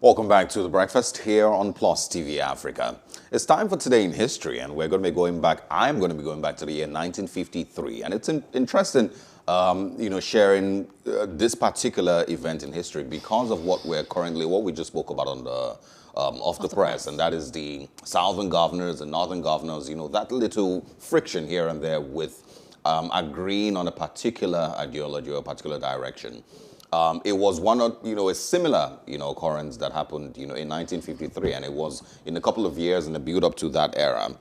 Welcome back to The Breakfast here on Plus TV Africa. It's time for Today in History, and we're going to be going back, I'm going to be going back to the year 1953. And it's interesting, sharing this particular event in history because of what we just spoke about on the off the press, and that is the southern governors and northern governors, that little friction here and there with agreeing on a particular ideology or a particular direction. It was one of, a similar, occurrence that happened, in 1953, and it was in a couple of years in the build up to that era, in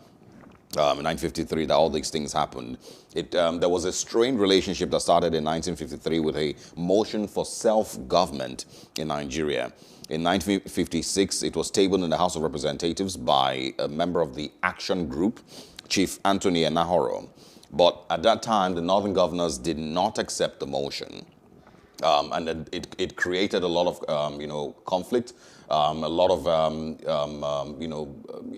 1953, that all these things happened. There was a strained relationship that started in 1953 with a motion for self-government in Nigeria. In 1956, it was tabled in the House of Representatives by a member of the Action Group, Chief Anthony Enahoro. But at that time, the northern governors did not accept the motion. And then it created a lot of, conflict, a lot of,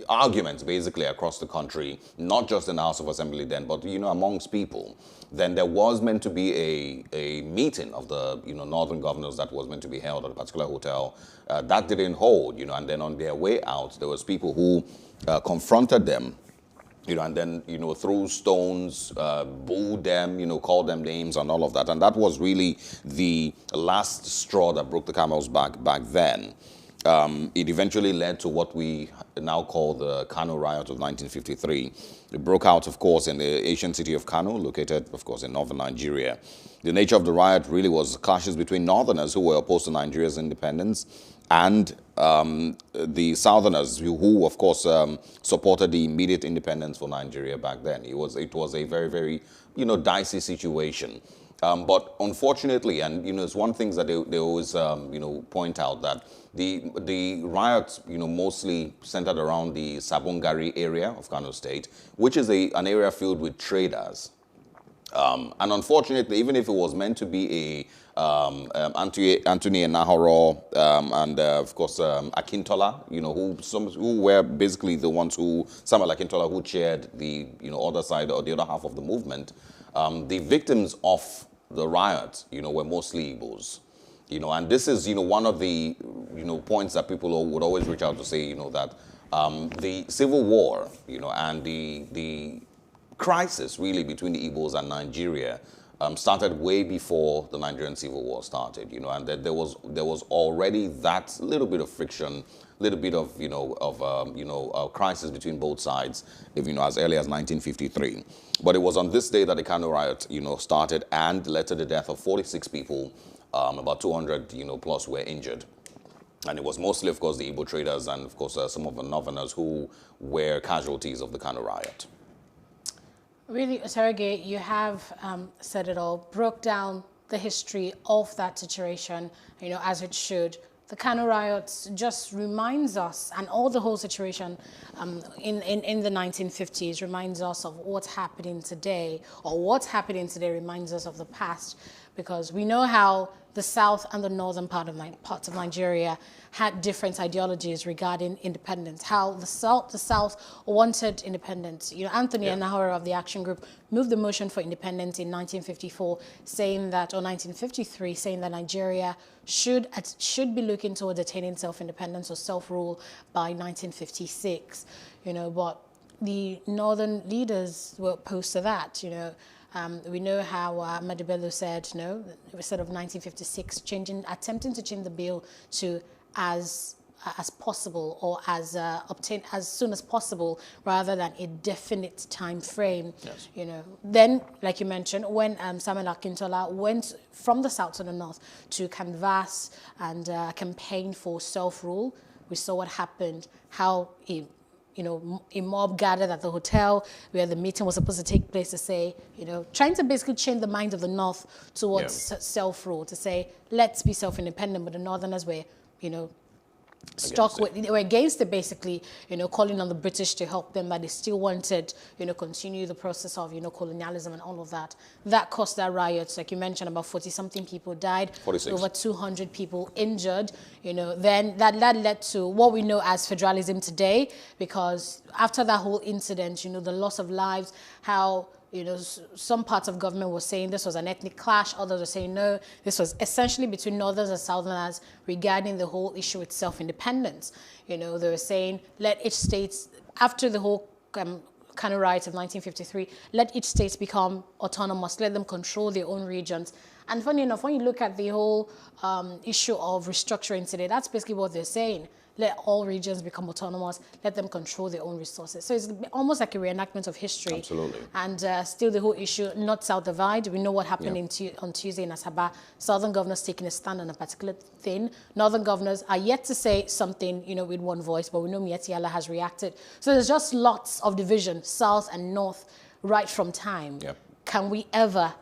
arguments basically across the country, not just in the House of Assembly then, but, amongst people. Then there was meant to be a meeting of the, northern governors that was meant to be held at a particular hotel. That didn't hold, and then on their way out, there was people who confronted them, and then, threw stones, booed them, called them names and all of that. And that was really the last straw that broke the camel's back then. It eventually led to what we now call the Kano Riot of 1953. It broke out, of course, in the ancient city of Kano, located, of course, in northern Nigeria. The nature of the riot really was clashes between northerners who were opposed to Nigeria's independence and the southerners who of course, supported the immediate independence for Nigeria back then. It was a very, very, dicey situation. But unfortunately, and, it's one thing that they always, point out that the riots, mostly centered around the Sabongari area of Kano State, which is an area filled with traders. And unfortunately, even if it was meant to be Anthony Enahoro and of course Akintola, who were basically the ones Samuel Akintola, who chaired the other side or the other half of the movement. The victims of the riot, were mostly Igbos. And this is one of the points that people would always reach out to say, that the Civil War, and the crisis really between the Igbos and Nigeria started way before the Nigerian Civil War started, and that there was already that little bit of friction, little bit of crisis between both sides, as early as 1953. But it was on this day that the Kano Riot, started and led to the death of 46 people. About 200, plus were injured. And it was mostly, of course, the Igbo traders and, of course, some of the northerners who were casualties of the Kano Riot. Really, Sergey, you have said it all, broke down the history of that situation, as it should. The Kano riots just reminds us, and all the whole situation in the 1950s reminds us of what's happening today, or what's happening today reminds us of the past, because we know how the south and the northern parts of Nigeria had different ideologies regarding independence, how the south wanted independence. Anthony Enahoro of the Action Group moved the motion for independence in 1954, saying that, or 1953, saying that Nigeria should be looking towards attaining self-independence or self-rule by 1956. But the northern leaders were opposed to that. We know how Ahmadu Bello said, instead of 1956, attempting to change the bill to as possible, or as obtain as soon as possible, rather than a definite time frame. Yes. Then, like you mentioned, when Samuel Akintola went from the south to the north to canvass and campaign for self-rule, we saw what happened, how a mob gathered at the hotel where the meeting was supposed to take place to say, trying to basically change the minds of the North towards self-rule, to say, let's be self-independent, but the Northerners were, they were against it, basically, calling on the British to help them, but they still wanted, continue the process of, colonialism and all of that. That caused that riots, like you mentioned, about 40-something people died, 46. Over 200 people injured, then that led to what we know as federalism today, because after that whole incident, the loss of lives, how some parts of government were saying this was an ethnic clash, others were saying no, this was essentially between Northerners and Southerners regarding the whole issue with self-independence. They were saying, let each state, after the whole Kano Riot of 1953, let each state become autonomous, let them control their own regions. And funny enough, when you look at the whole issue of restructuring today, that's basically what they're saying. Let all regions become autonomous, let them control their own resources. So it's almost like a reenactment of history. Absolutely. And still the whole issue, North-South divide. We know what happened on Tuesday in Asaba. Southern governors taking a stand on a particular thing. Northern governors are yet to say something, with one voice, but we know Mieti Allah has reacted. So there's just lots of division, South and North, right from time. Yep. Can we ever,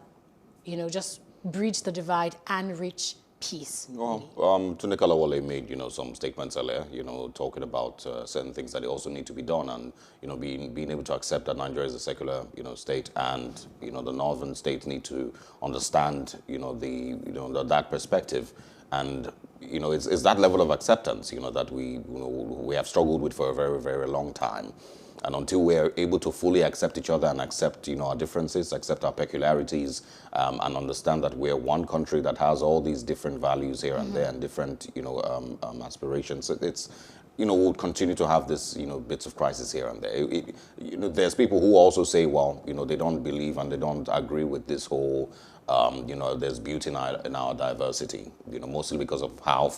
just bridge the divide and reach peace? Well, Tunde Kalawole made, some statements earlier, talking about certain things that also need to be done, and, being able to accept that Nigeria is a secular, state, and, the northern states need to understand, that perspective. And, it's that level of acceptance, that we have struggled with for a very, very long time. And until we're able to fully accept each other and accept, our differences, accept our peculiarities, and understand that we're one country that has all these different values here and there and different, aspirations, it's, we'll continue to have this, bits of crisis here and there. There's people who also say, well, they don't believe and they don't agree with this whole, there's beauty in our diversity, mostly because of how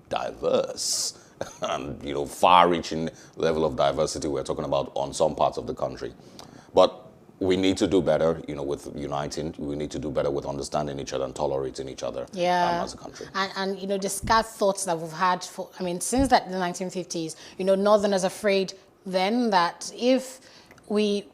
diverse and far-reaching level of diversity we're talking about on some parts of the country. But we need to do better, with uniting. We need to do better with understanding each other and tolerating each other as a country. And the scarce thoughts that we've had since the 1950s, Northerners afraid then that if we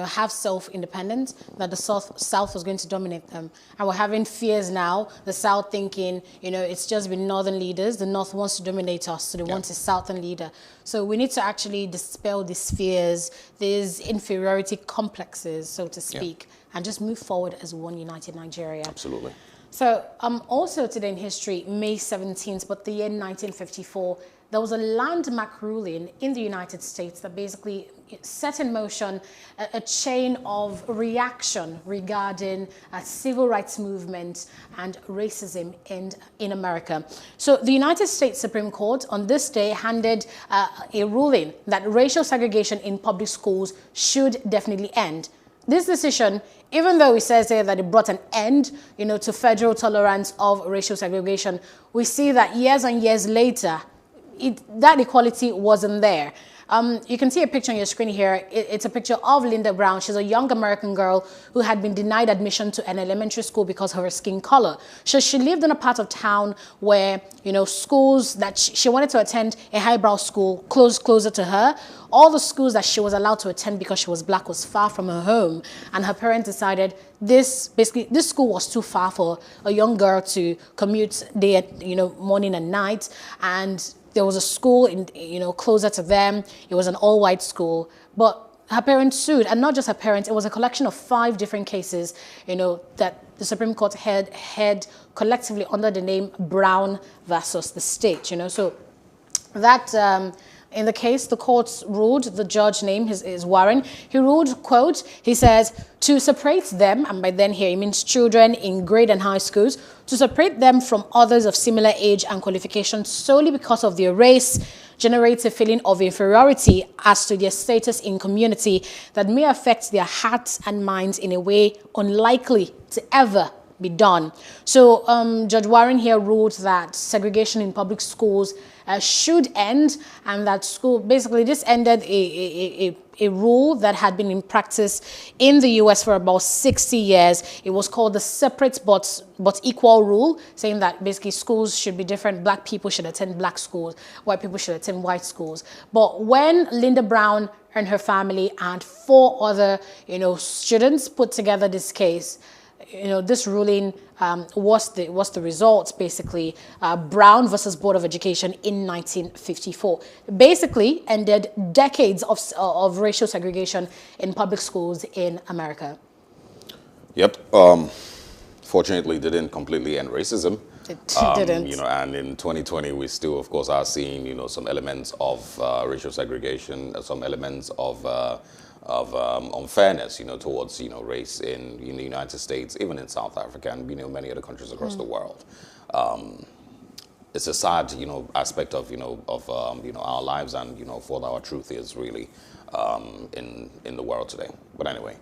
have self-independence, that the South was going to dominate them. And we're having fears now, the South thinking, it's just been Northern leaders, the North wants to dominate us, so they want a Southern leader. So we need to actually dispel these fears, these inferiority complexes, so to speak, and just move forward as one united Nigeria. Absolutely. So also today in history, May 17th, but the year 1954, there was a landmark ruling in the United States that basically set in motion a chain of reaction regarding civil rights movement and racism in America. So the United States Supreme Court on this day handed a ruling that racial segregation in public schools should definitely end. This decision, even though it says there that it brought an end, to federal tolerance of racial segregation, we see that years and years later, that equality wasn't there. You can see a picture on your screen here. It's a picture of Linda Brown. She's a young American girl who had been denied admission to an elementary school because of her skin color. So she lived in a part of town where, schools that she wanted to attend, a highbrow school closer to her. All the schools that she was allowed to attend because she was black was far from her home. And her parents decided this school was too far for a young girl to commute morning and night. And there was a school closer to them. It was an all-white school, but her parents sued, and not just her parents. It was a collection of 5 different cases, that the Supreme Court had collectively under the name Brown versus the state. So that. In the case, the court ruled, the judge name is Warren, he ruled, quote, he says, to separate them, and by then here he means children in grade and high schools, to separate them from others of similar age and qualifications solely because of their race generates a feeling of inferiority as to their status in community that may affect their hearts and minds in a way unlikely to ever be done. So Judge Warren here ruled that segregation in public schools should end, and that this ended a rule that had been in practice in the US for about 60 years. It was called the separate but equal rule, saying that basically schools should be different. Black people should attend black schools, white people should attend white schools. But when Linda Brown and her family and 4 other students put together this case, this ruling was the result, basically, Brown versus Board of Education in 1954. Basically ended decades of racial segregation in public schools in America. Yep. Fortunately, they didn't completely end racism. It didn't. And in 2020, we still, of course, are seeing, some elements of racial segregation, some elements of unfairness, towards, race in the United States, even in South Africa, and, many other countries across the world. It's a sad, aspect of, our lives and, of what our truth is really in the world today. But anyway,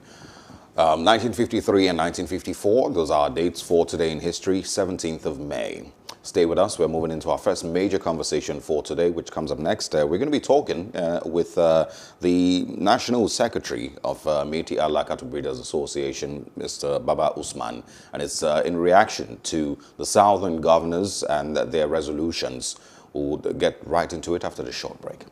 1953 and 1954, those are our dates for today in history, 17th of May. Stay with us. We're moving into our first major conversation for today, which comes up next. We're going to be talking with the National Secretary of Métis Alakatu Breeders Association, Mr. Baba Usman, and it's in reaction to the Southern governors and their resolutions. We'll get right into it after the short break.